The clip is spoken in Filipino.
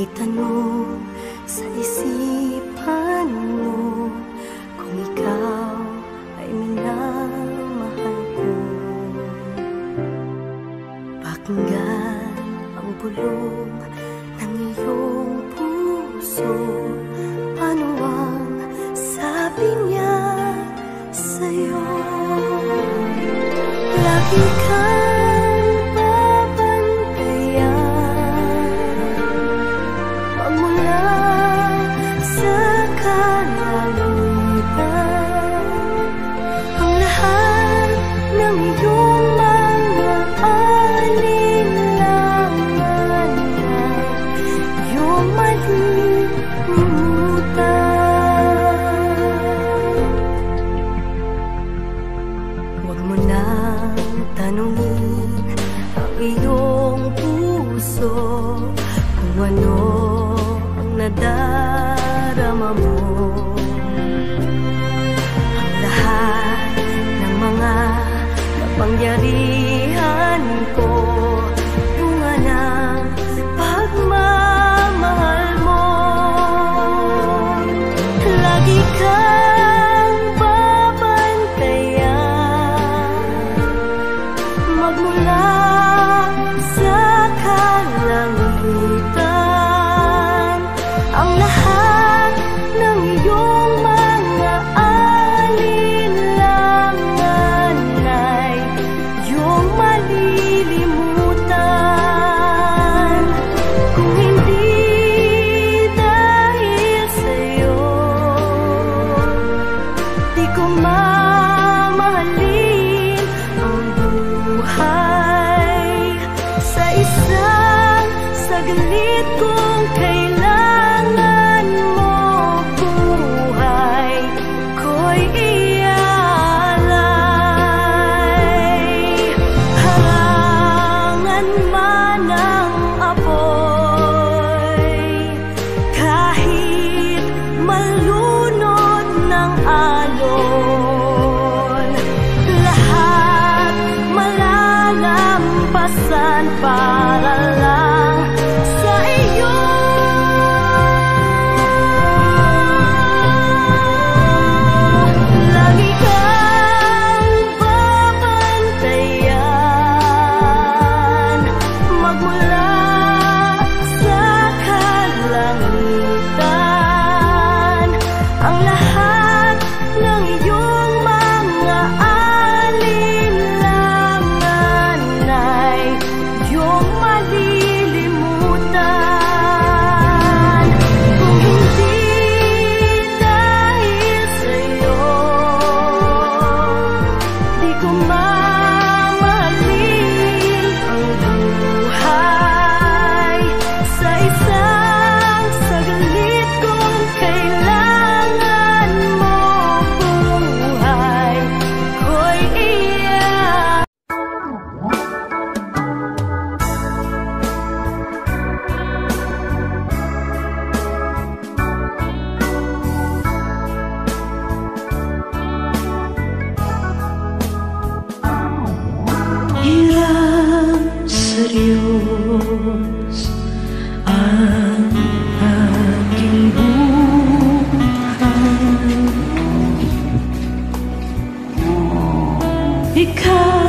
Itanong sa isipan mo kung ikaw ay minamahal ko. Pakinggan ang bulong ng iyong puso. Ano ang sabi niya sa'yo? Lagi kang babantayan magmula sa kalangitan. Ang lahat ng iyong mga alinlangan ay iyong malilimutan. Huwag mo nang tanungin ang iyong puso kung ano ang nadarama mo. Ang lahat ng mga kapangyarihan ko, bunga ng pagmamahal mo. Lagi kang babantayan magmula sa kalangitan. Ang lahat ng iyong mga alinlangan ay iyong malilimutan. Kung hindi dahil sa'yo, di ko mamahalin ang buhay. Sa isang saglit kung kailangan mo, buhay ko'y ialay. Harangan man ang apoy, kahit malunod ng alon, lahat malalampasan para lang sa iyo. Lagi kang babantayan magmula sa kalangitan. Ang lahat ng iyong mga alinlangan ay iyong malilimutan. Kung hindi dahil sa'yo, di ko mamahalin ang buhay. Sa isang saglit kung kailangan mo, buhay ko'y iyan. Hirap serius ang aking buhay. Ikaw